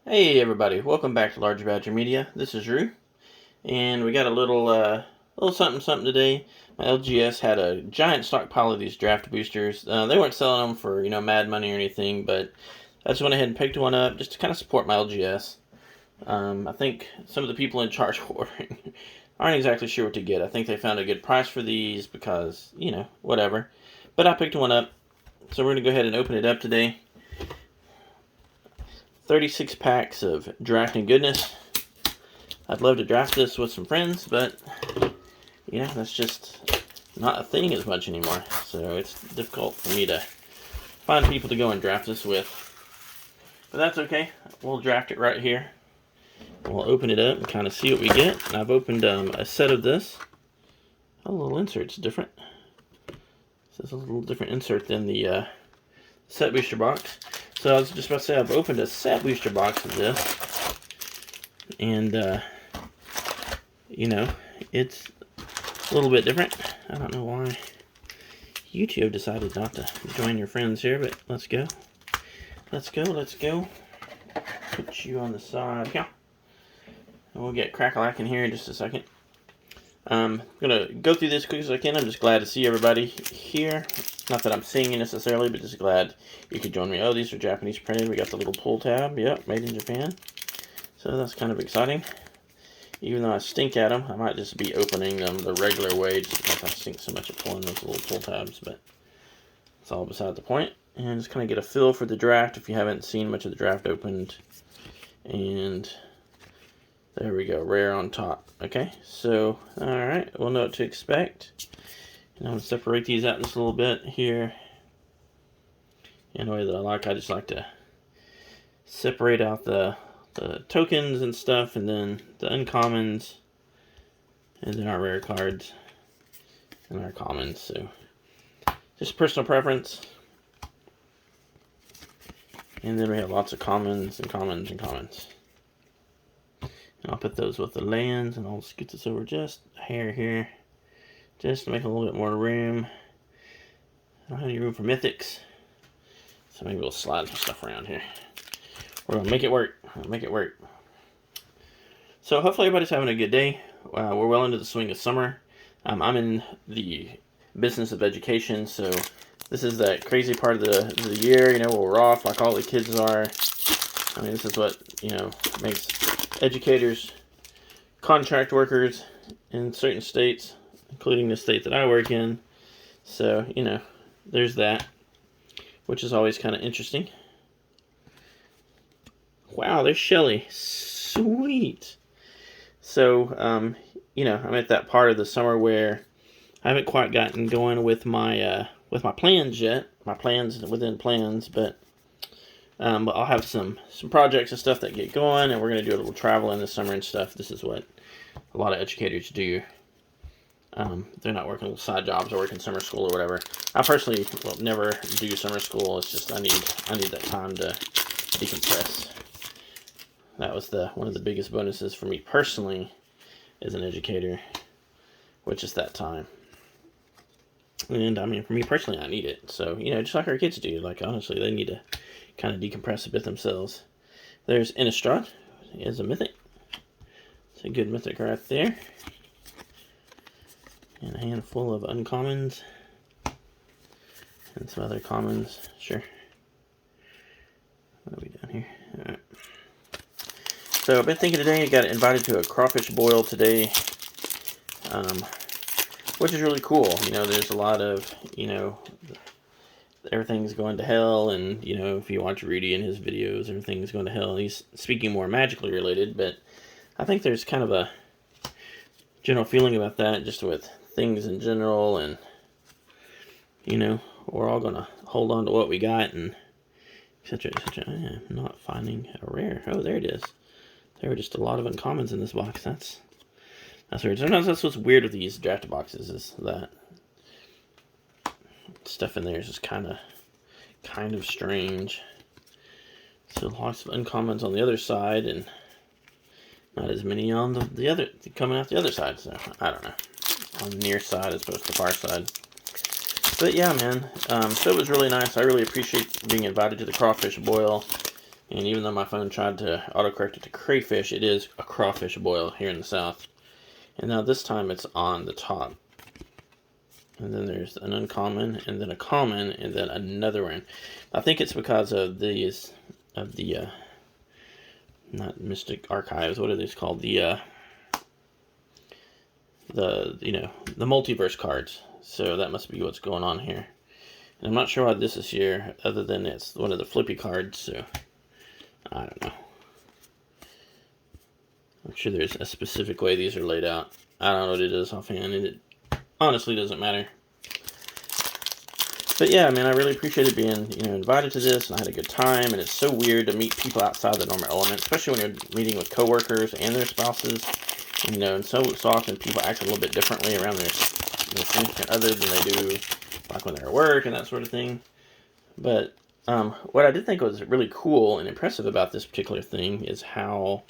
Hey everybody, welcome back to Large Badger Media. This is Drew, and we got a little something today. My LGS had a giant stockpile of these draft boosters. They weren't selling them for mad money or anything, but I just went ahead and picked one up just to kind of support my LGS. I think some of the people in charge of ordering aren't exactly sure what to get. I think they found a good price for these because whatever. But I picked one up, so we're gonna go ahead and open it up today. 36 packs of drafting goodness. I'd love to draft this with some friends, but that's just not a thing as much anymore. So it's difficult for me to find people to go and draft this with. But that's okay. We'll draft it right here. We'll open it up and kind of see what we get. And I've opened a set of this. Oh, the little insert's different. This is a little different insert than the set booster box. So I was just about to say, I've opened a set booster box of this, and it's a little bit different. I don't know why YouTube decided not to join your friends here, but let's go. Let's go. Put you on the side here. And we'll get Crackalack in here in just a second. I'm going to go through this as quick as I can. I'm just glad to see everybody here. Not that I'm singing necessarily, but just glad you could join me. Oh, these are Japanese printed. We got the little pull tab. Yep, made in Japan. So that's kind of exciting. Even though I stink at them, I might just be opening them the regular way just because I stink so much at pulling those little pull tabs. But it's all beside the point. And just kind of get a feel for the draft if you haven't seen much of the draft opened. And there we go, rare on top. Okay, so, alright, we'll know what to expect. And I'm going to separate these out just a little bit here. In a way that I like. I just like to separate out the tokens and stuff, and then the uncommons, and then our rare cards, and our commons. So, just personal preference. And then we have lots of commons and commons and commons. And I'll put those with the lands, and I'll scoot this over just a hair here, just to make a little bit more room. I don't have any room for mythics, so maybe we'll slide some stuff around here. We're gonna make it work. So hopefully everybody's having a good day. We're well into the swing of summer. I'm in the business of education, so this is that crazy part of the year, where we're off like all the kids are. I mean, this is what makes educators contract workers in certain states, including the state that I work in. So, there's that, which is always kind of interesting. Wow, there's Shelly. Sweet. So, I'm at that part of the summer where I haven't quite gotten going with my plans yet. My plans within plans, but I'll have some projects and stuff that get going, and we're going to do a little traveling this summer and stuff. This is what a lot of educators do. They're not working little side jobs or working summer school or whatever. I personally will never do summer school. It's just I need that time to decompress. That was one of the biggest bonuses for me personally as an educator, which is that time. And I mean, for me personally, I need it. So, just like our kids do. Like, honestly, they need to kind of decompress a bit themselves. There's Innistrad. Is a mythic. It's a good mythic right there. And a handful of uncommons. And some other commons. Sure. What are we doing here? Alright. So I've been thinking today, I got invited to a crawfish boil today. Which is really cool. There's a lot of, everything's going to hell, and, if you watch Rudy and his videos, everything's going to hell. He's speaking more magically related, but I think there's kind of a general feeling about that, just with things in general, and, we're all going to hold on to what we got, and etc., etc. I'm not finding a rare. Oh, there it is. There are just a lot of uncommons in this box. That's weird. Sometimes that's what's weird with these draft boxes, is that stuff in there is just kind of strange. So lots of uncommons on the other side, and not as many on the other, coming out the other side. So I don't know, on the near side as opposed to the far side. But yeah, man. So it was really nice. I really appreciate being invited to the crawfish boil. And even though my phone tried to autocorrect it to crayfish, it is a crawfish boil here in the South. And now this time it's on the top. And then there's an uncommon, and then a common, and then another one. I think it's because of these, of the, not Mystic Archives, what are these called? The the multiverse cards. So that must be what's going on here. And I'm not sure why this is here, other than it's one of the flippy cards, so I don't know. I'm sure there's a specific way these are laid out. I don't know what it is offhand, and it honestly doesn't matter. But yeah, man, I really appreciated being, invited to this, and I had a good time, and it's so weird to meet people outside the normal element, especially when you're meeting with coworkers and their spouses. And so often people act a little bit differently around their significant other than they do like when they're at work and that sort of thing. But what I did think was really cool and impressive about this particular thing is how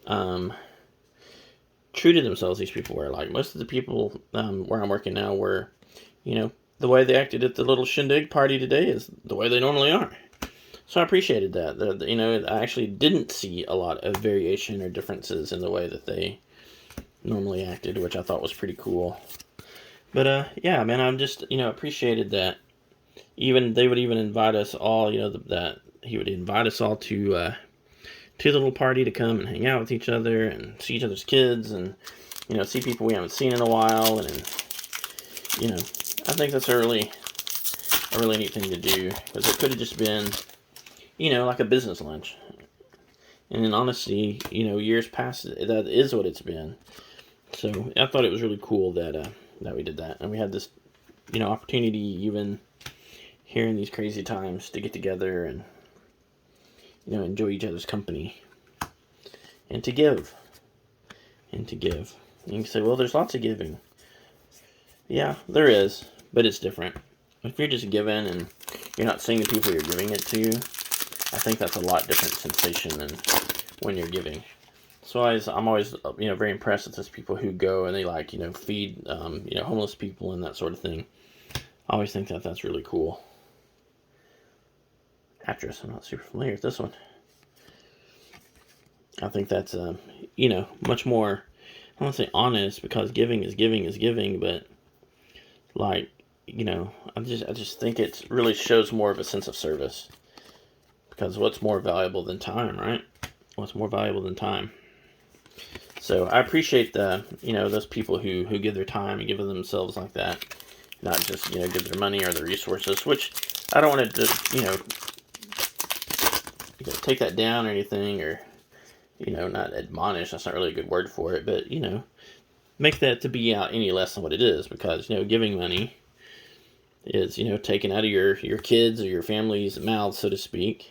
true to themselves these people were. Like, most of the people where I'm working now were, the way they acted at the little shindig party today is the way they normally are. So I appreciated that. I actually didn't see a lot of variation or differences in the way that they normally acted, which I thought was pretty cool. But yeah, man, I'm just appreciated that they would even invite us all. That he would invite us all to the little party to come and hang out with each other and see each other's kids and see people we haven't seen in a while, and I think that's a really neat thing to do, because it could have just been like a business lunch. And in honesty, years past, that is what it's been. So I thought it was really cool that we did that, and we had this opportunity, even here in these crazy times, to get together and enjoy each other's company and to give. And you can say, well, there's lots of giving. Yeah, there is, but it's different. If you're just giving and you're not seeing the people you're giving it to, I think that's a lot different sensation than when you're giving. So I'm always very impressed with those people who go and they feed homeless people and that sort of thing. I always think that that's really cool. Actress, I'm not super familiar with this one. I think that's much more, I don't want to say honest, because giving is giving, but I just think it really shows more of a sense of service. Because what's more valuable than time, right? What's more valuable than time? So I appreciate those people who give their time and give of themselves like that, not just give their money or their resources. Which I don't want to take that down or anything, or not admonish. That's not really a good word for it, but make that to be out any less than what it is, because giving money is taken out of your kids or your family's mouths, so to speak.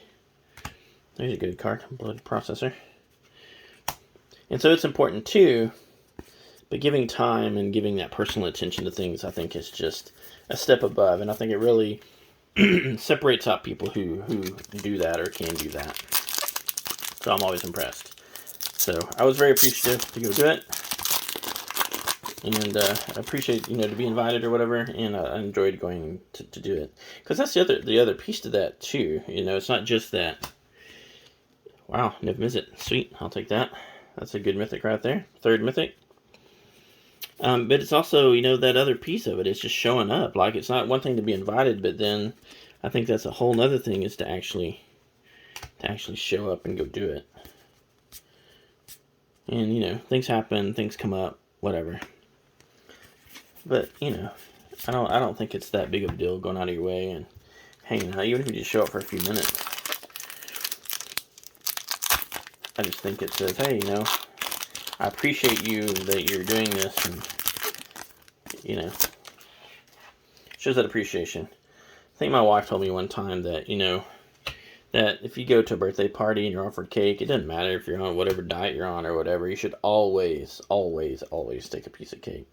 There's a good card, blood processor. And so it's important too, but giving time and giving that personal attention to things, I think, is just a step above, and I think it really separates out people who do that or can do that. So I'm always impressed. So I was very appreciative to go do it, and I appreciate to be invited or whatever, and I enjoyed going to do it, because that's the other piece to that too. It's not just that. Wow, Niv Mizzet, sweet, I'll take that. That's a good mythic right there, 3rd mythic. But it's also that other piece of it. It's just showing up. Like, it's not one thing to be invited, but then I think that's a whole nother thing, is to actually show up and go do it. And things happen, things come up, whatever. But I don't think it's that big of a deal going out of your way and hanging out, even if you just show up for a few minutes. I just think it says, hey, I appreciate you that you're doing this, and shows that appreciation. I think my wife told me one time that that if you go to a birthday party and you're offered cake, it doesn't matter if you're on whatever diet you're on or whatever, you should always take a piece of cake.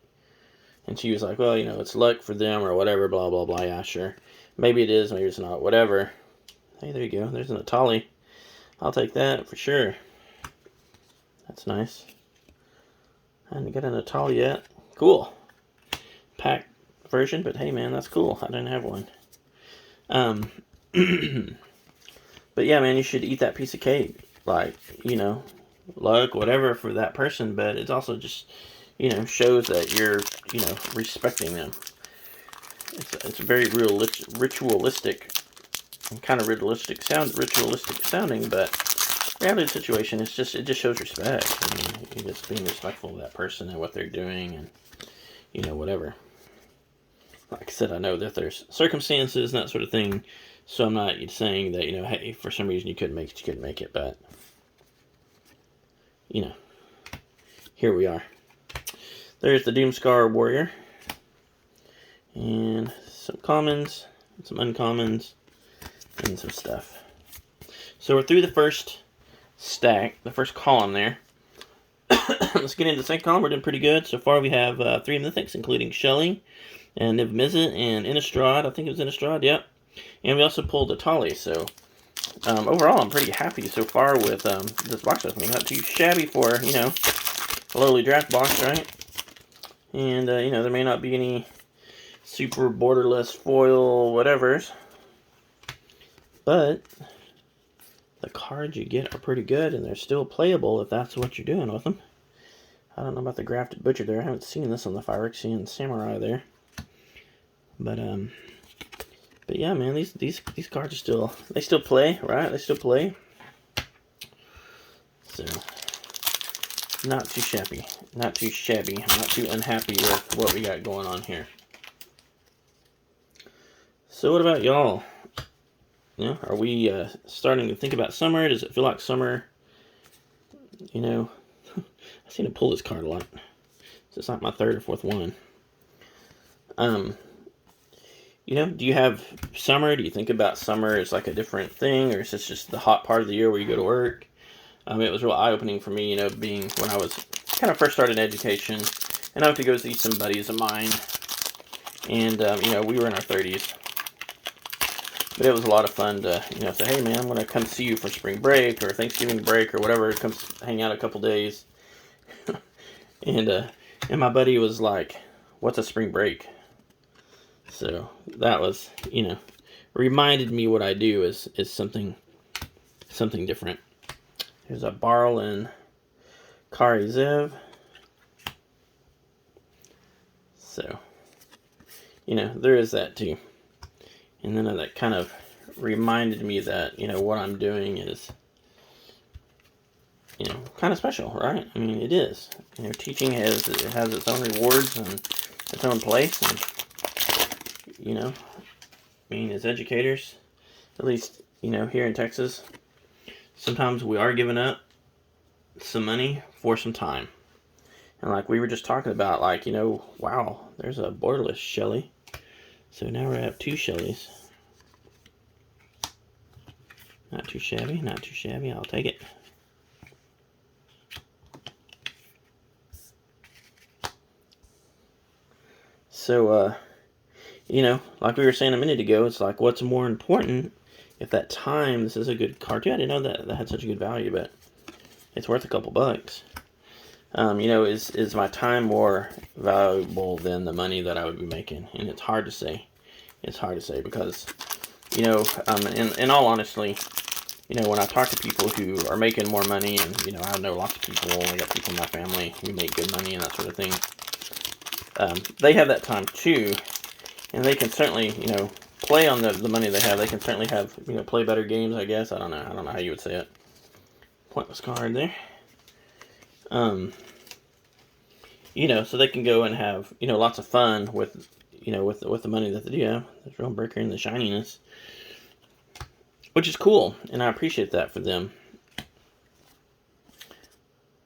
And she was like, well, it's luck for them or whatever, blah blah blah. Yeah, sure, maybe it is, maybe it's not, whatever. Hey, there you go, there's an Atali. I'll take that for sure. That's nice. I haven't got an Atali yet. Cool. Pack version, but hey man, that's cool. I didn't have one. But yeah, man, you should eat that piece of cake. Like, luck, whatever for that person. But it's also just, shows that you're, respecting them. It's very ritualistic, and kind of ritualistic sounding, but reality situation it just shows respect. I mean, you're just being respectful of that person and what they're doing, and whatever. Like I said, I know that there's circumstances and that sort of thing, so I'm not saying that hey, for some reason you couldn't make it, but here we are. There's the Doomscar Warrior. And some commons, some uncommons, and some stuff. So we're through the first stack, the first column there. Let's get into the second column. We're doing pretty good. So far we have 3 mythics, including Shelly, and Niv Mizzet, and Innistrad. I think it was Innistrad, yep. And we also pulled a Tali. So overall, I'm pretty happy so far with this box opening. Not too shabby for, a lowly draft box, right? And, there may not be any super borderless foil whatevers, but the cards you get are pretty good, and they're still playable if that's what you're doing with them. I don't know about the Grafted Butcher there. I haven't seen this on the Phyrexian Samurai there, but yeah, man, these cards are still play, right? They still play. So not too shabby, not too unhappy with what we got going on here. So what about y'all? Are we starting to think about summer? Does it feel like summer? I seem to pull this card a lot. So it's like my 3rd or 4th one. Do you have summer? Do you think about summer as like a different thing? Or is this just the hot part of the year where you go to work? It was real eye-opening for me, being when I was kind of first started education. And I went to go see some buddies of mine. And, we were in our 30s. But it was a lot of fun to, say, hey, man, I'm going to come see you for spring break or Thanksgiving break or whatever. Come hang out a couple days. and my buddy was like, what's a spring break? So that was, reminded me what I do is something different. Here's a Barl and Kari Zev. So, there is that too. And then that kind of reminded me that, what I'm doing is, kind of special, right? I mean, it is. Teaching has its own rewards and its own place. And, as educators, at least, here in Texas, sometimes we are giving up some money for some time. And like we were just talking about, like, wow, there's a borderless Shelly. So now we have 2 Shellys. Not too shabby, I'll take it. So, like we were saying a minute ago, it's like, what's more important if that time, this is a good card too. I didn't know that had such a good value, but it's worth a couple bucks. Is my time more valuable than the money that I would be making? And it's hard to say. It's hard to say because, in all honesty, when I talk to people who are making more money, and, I know lots of people, I got people in my family who make good money and that sort of thing, they have that time too, and they can certainly, play on the money they have. They can certainly have, play better games, I guess. I don't know how you would say it. Pointless card there. So they can go and have, lots of fun with, with the money that they do have. The Thronebreaker and the shininess. Which is cool, and I appreciate that for them.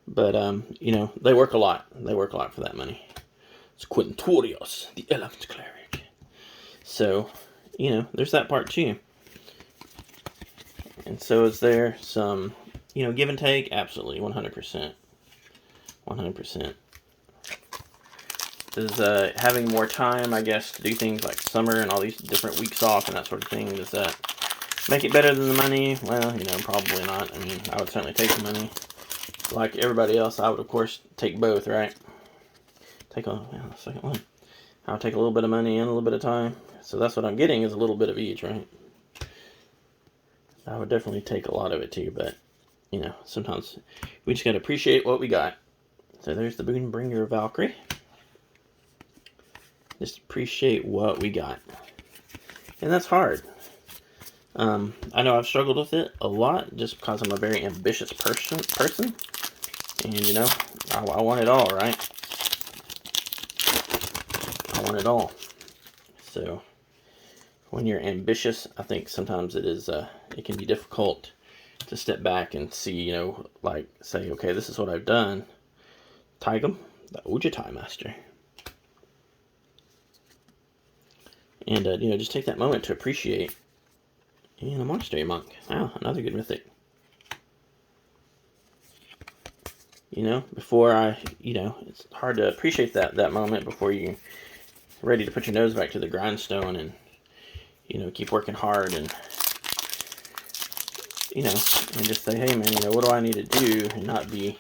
But, they work a lot. They work a lot for that money. It's Quintorios, the Elephant Cleric. So, there's that part too. And so is there some, give and take? Absolutely, 100%. 100%. Does having more time, I guess, to do things like summer and all these different weeks off and that sort of thing, does that make it better than the money? Well, probably not. I mean, I would certainly take the money. Like everybody else, I would, of course, take both, right? Take the second one. I'll take a little bit of money and a little bit of time. So that's what I'm getting is a little bit of each, right? I would definitely take a lot of it too, but, you know, sometimes we just got to appreciate what we got. So there's the Boonbringer Valkyrie. Just appreciate what we got. And that's hard. I know I've struggled with it a lot just because I'm a very ambitious person. And, you know, I want it all, right? I want it all. So, when you're ambitious, I think sometimes it can be difficult to step back and see, you know, like, say, okay, this is what I've done. Taigam, the Ujitai Master. And, you know, just take that moment to appreciate. And a Monastery Monk. Wow, another good mythic. You know, you know, it's hard to appreciate that moment before you're ready to put your nose back to the grindstone and, you know, keep working hard and, you know, and just say, hey man, you know, what do I need to do and not be,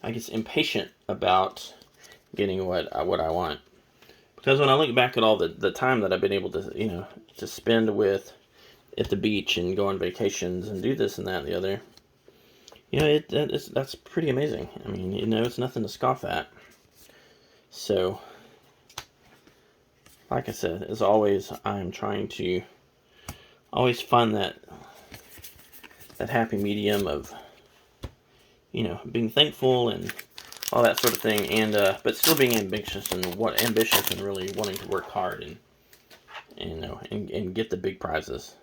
I guess, impatient about getting what I want. Because when I look back at all the time that I've been able to, you know, to spend at the beach and go on vacations and do this and that and the other, you know, that's pretty amazing. I mean, you know, it's nothing to scoff at. So, like I said, as always, I'm trying to always find that happy medium of, you know, being thankful and all that sort of thing, and but still being ambitious and really wanting to work hard and you know and get the big prizes.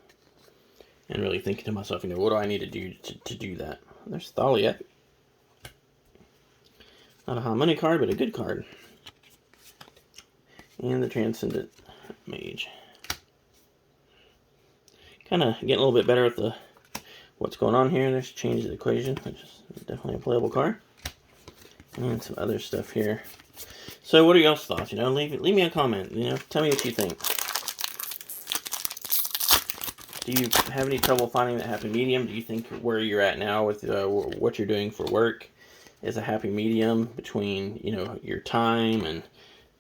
And really thinking to myself, you know, what do I need to do to do that? There's Thalia. Not a high money card, but a good card. And the Transcendent Mage. Kind of getting a little bit better with what's going on here. There's Change the Equation, which is definitely a playable card. And some other stuff here. So what are y'all's thoughts? You know, leave me a comment. You know, tell me what you think. Do you have any trouble finding that happy medium? Do you think where you're at now with what you're doing for work is a happy medium between, you know, your time and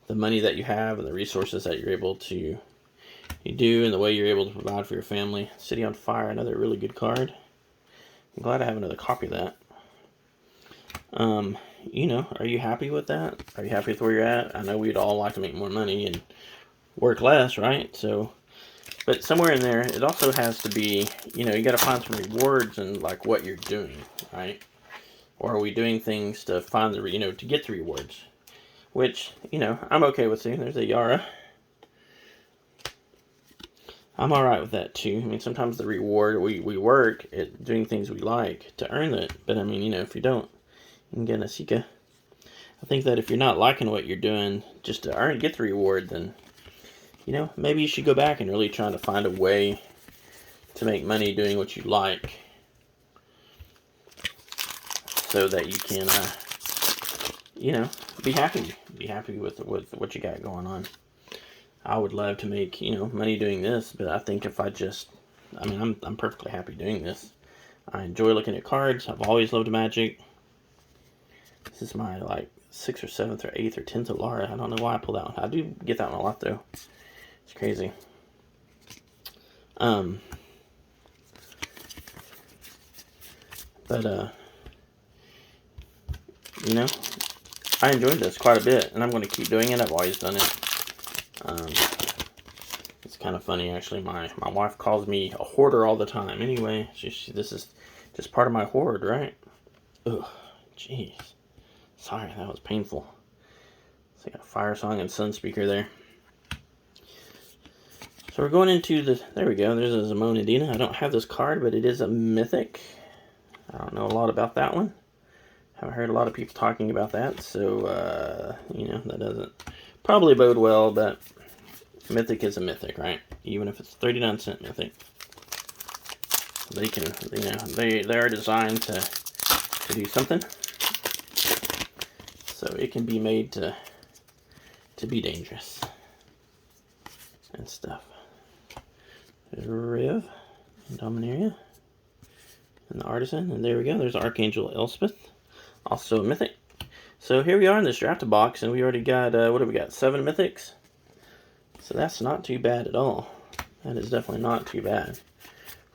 the money that you have and the resources that you're able to do and the way you're able to provide for your family? City on Fire, another really good card. I'm glad I have another copy of that. You know, are you happy with that? Are you happy with where you're at? I know we'd all like to make more money and work less, right? So, but somewhere in there, it also has to be, you know, you got to find some rewards in like what you're doing, right? Or are we doing things to find the, you know, to get the rewards? Which, you know, I'm okay with seeing. There's a Yara. I'm alright with that too. I mean, sometimes the reward, we work at doing things we like to earn it. But I mean, you know, if you don't, you can get a Sika. I think that if you're not liking what you're doing just to get the reward, then, you know, maybe you should go back and really try to find a way to make money doing what you like so that you can, you know, be happy. Be happy with what you got going on. I would love to make, you know, money doing this, but I think if I mean, I'm perfectly happy doing this. I enjoy looking at cards. I've always loved Magic. This is my, like, 6th or 7th or 8th or 10th Alara. I don't know why I pulled that one. I do get that one a lot, though. It's crazy. But, you know, I enjoyed this quite a bit, and I'm going to keep doing it. I've always done it. It's kind of funny, actually. My wife calls me a hoarder all the time. Anyway, this is just part of my hoard, right? Ugh, jeez. Sorry, that was painful. So I got a Fire Song and Sun Speaker there. So we're going into there we go, there's a Zamonadina. I don't have this card, but it is a mythic. I don't know a lot about that one. Haven't heard a lot of people talking about that, so, you know, that doesn't probably bode well, but mythic is a mythic, right? Even if it's 39-cent mythic. They can, you know, they are designed to do something. So it can be made to be dangerous and stuff. There's Riv and Dominaria and the Artisan, and there we go. There's Archangel Elspeth, also a mythic. So here we are in this drafted box, and we already got what have we got? 7 mythics. So that's not too bad at all. That is definitely not too bad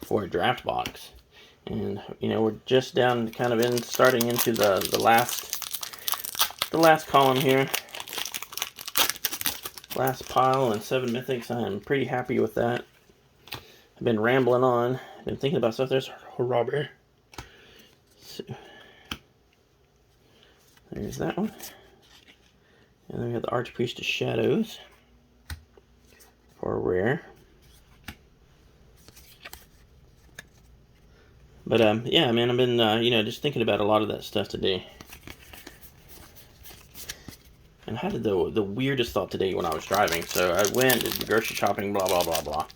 for a draft box. And, you know, we're just down kind of starting into the last column here. Last pile and 7 mythics. I am pretty happy with that. I've been rambling on. I've been thinking about stuff. There's Robert. So, there's that one. And then we have the Archpriest of Shadows for a rare. But yeah, man, I've been you know, just thinking about a lot of that stuff today. And I had the weirdest thought today when I was driving. So I went, did the grocery shopping, blah blah blah blah.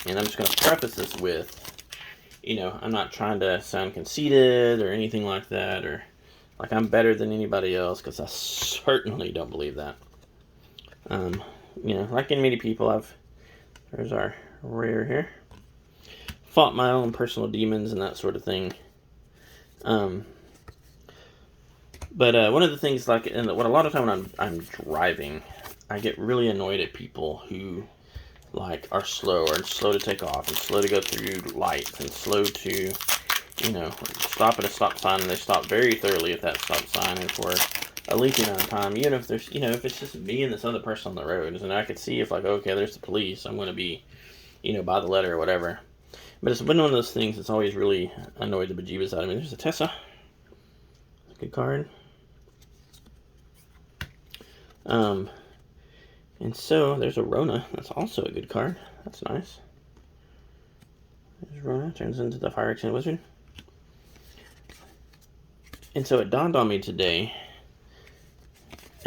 And I'm just going to preface this with, you know, I'm not trying to sound conceited or anything like that, or like I'm better than anybody else, because I certainly don't believe that. You know, like in many people, there's our rare here. Fought my own personal demons and that sort of thing. But one of the things, like, and what a lot of time when I'm driving, I get really annoyed at people who, like, are slow to take off and slow to go through lights and slow to, you know, stop at a stop sign, and they stop very thoroughly at that stop sign and for a lengthy amount of time. Even if there's, you know, if it's just me and this other person on the road, and I could see if, like, okay, there's the police, I'm going to be, you know, by the letter or whatever. But it's been one of those things that's always really annoyed the bejeebus out of me. There's a Tessa. Good card. And so there's a Rona. That's also a good card. That's nice. There's Rona. Turns into the Fire Action Wizard. And so it dawned on me today,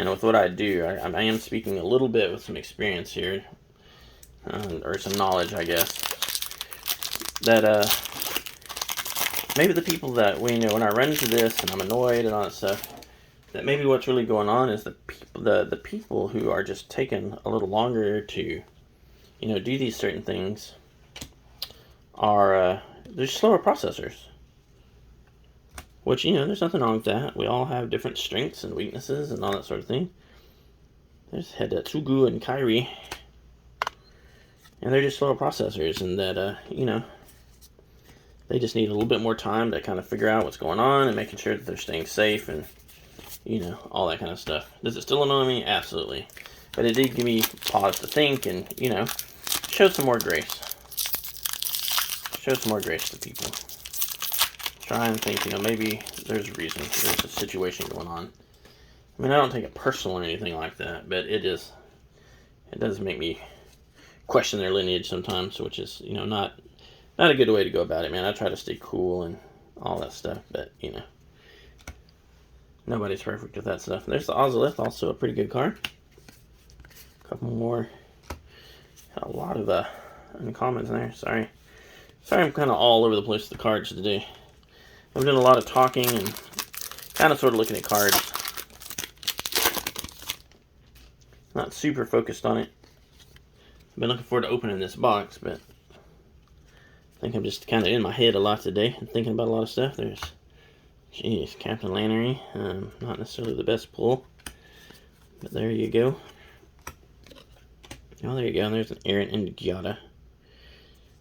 and with what I do, I am speaking a little bit with some experience here, or some knowledge, I guess, that maybe the people that, you know, when I run into this and I'm annoyed and all that stuff, that maybe what's really going on is the people who are just taking a little longer to, you know, do these certain things are they're slower processors. Which, you know, there's nothing wrong with that. We all have different strengths and weaknesses and all that sort of thing. There's Tsugu and Kairi, and they're just slower processors, and that you know, they just need a little bit more time to kind of figure out what's going on and making sure that they're staying safe and, you know, all that kind of stuff. Does it still annoy me? Absolutely. But it did give me pause to think and, you know, show some more grace. Show some more grace to people. Try and think, you know, maybe there's a reason. There's a situation going on. I mean, I don't take it personal or anything like that, but it does make me question their lineage sometimes, which is, you know, not a good way to go about it, man. I try to stay cool and all that stuff, but, you know, nobody's perfect with that stuff. There's the Ozolith, also a pretty good card. A couple more. Got a lot of uncommons there. Sorry, I'm kind of all over the place with the cards today. I'm doing a lot of talking and kind of sort of looking at cards. Not super focused on it. I've been looking forward to opening this box, but I think I'm just kind of in my head a lot today and thinking about a lot of stuff. There's, jeez, Captain Lannery. Not necessarily the best pull, but there you go. Oh, there you go. There's an Aaron and Giada.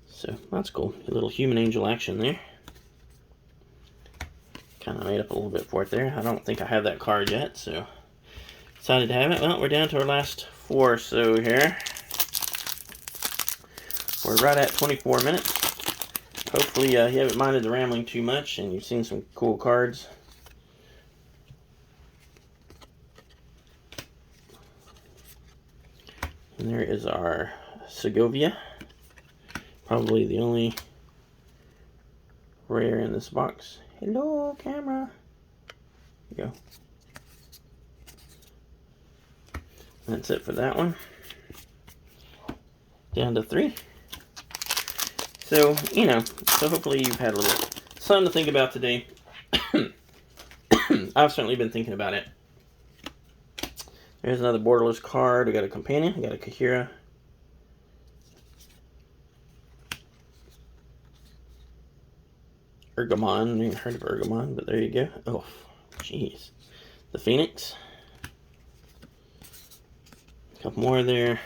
So that's cool. A little human angel action there. Kind of made up a little bit for it there. I don't think I have that card yet, so decided to have it. Well, we're down to our last 4 or so here. We're right at 24 minutes. Hopefully you haven't minded the rambling too much and you've seen some cool cards. And there is our Segovia. Probably the only rare in this box. Hello, camera. There you go. That's it for that one. Down to 3. So, you know, so hopefully you've had a little something to think about today. I've certainly been thinking about it. There's another borderless card. We got a companion. We got a Kahira. Urgamon. I haven't even heard of Urgamon, but there you go. Oh, jeez. The Phoenix. A couple more there.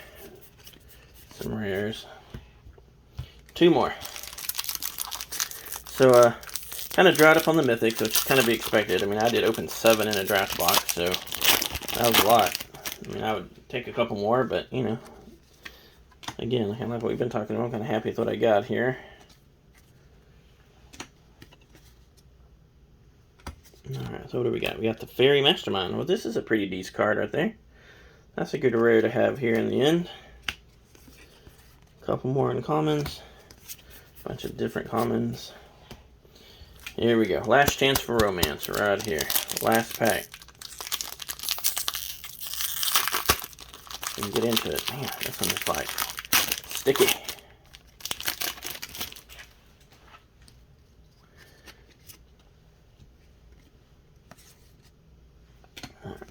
Some rares. 2 more. So, kind of dried up on the Mythics, which is kind of be expected. I mean, I did open 7 in a draft box, so that was a lot. I mean, I would take a couple more, but, you know, again, kind of like what we've been talking about, I'm kind of happy with what I got here. Alright, so what do we got? We got the Fairy Mastermind. Well, this is a pretty decent card right there. That's a good rare to have here in the end. A couple more uncommons. A bunch of different commons. Here we go. Last chance for romance right here. Last pack. We can get into it. Man, this one is like sticky.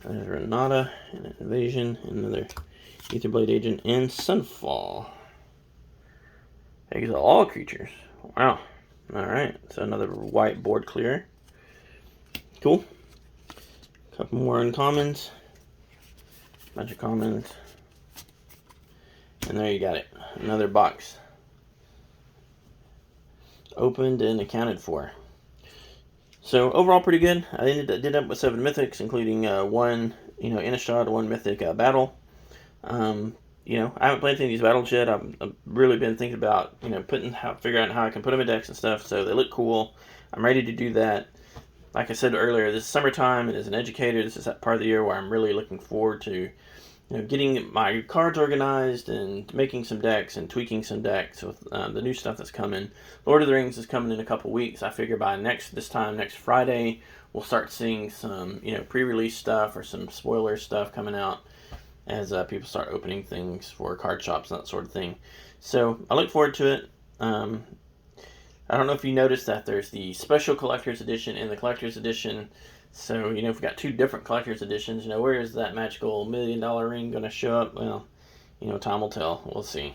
There's Renata, and Invasion, another Aetherblade Agent, and Sunfall. Exile all creatures. Wow. Alright, so another white board clear. Cool. Couple more uncommons. Bunch of commons. And there you got it. Another box. Opened and accounted for. So overall pretty good. I did up with 7 mythics, including 1, Innistrad, 1 mythic battle. You know, I haven't played any of these battles yet. I've really been thinking about, figuring out how I can put them in decks and stuff, so they look cool. I'm ready to do that. Like I said earlier, this is summertime, and as an educator, this is that part of the year where I'm really looking forward to, getting my cards organized and making some decks and tweaking some decks with the new stuff that's coming. Lord of the Rings is coming in a couple weeks. I figure by next Friday, we'll start seeing some, pre-release stuff or some spoiler stuff coming out as people start opening things for card shops and that sort of thing. So I look forward to it. I don't know if you noticed that there's the special collector's edition and the collector's edition. So, we've got 2 different collector's editions. Where is that magical $1 million ring going to show up? Well, time will tell. We'll see.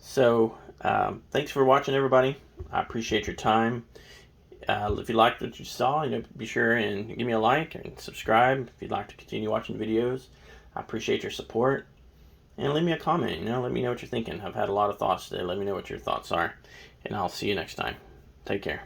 So, thanks for watching, everybody. I appreciate your time. If you liked what you saw, be sure and give me a like and subscribe if you'd like to continue watching videos. I appreciate your support. And leave me a comment, let me know what you're thinking. I've had a lot of thoughts today. Let me know what your thoughts are. And I'll see you next time. Take care.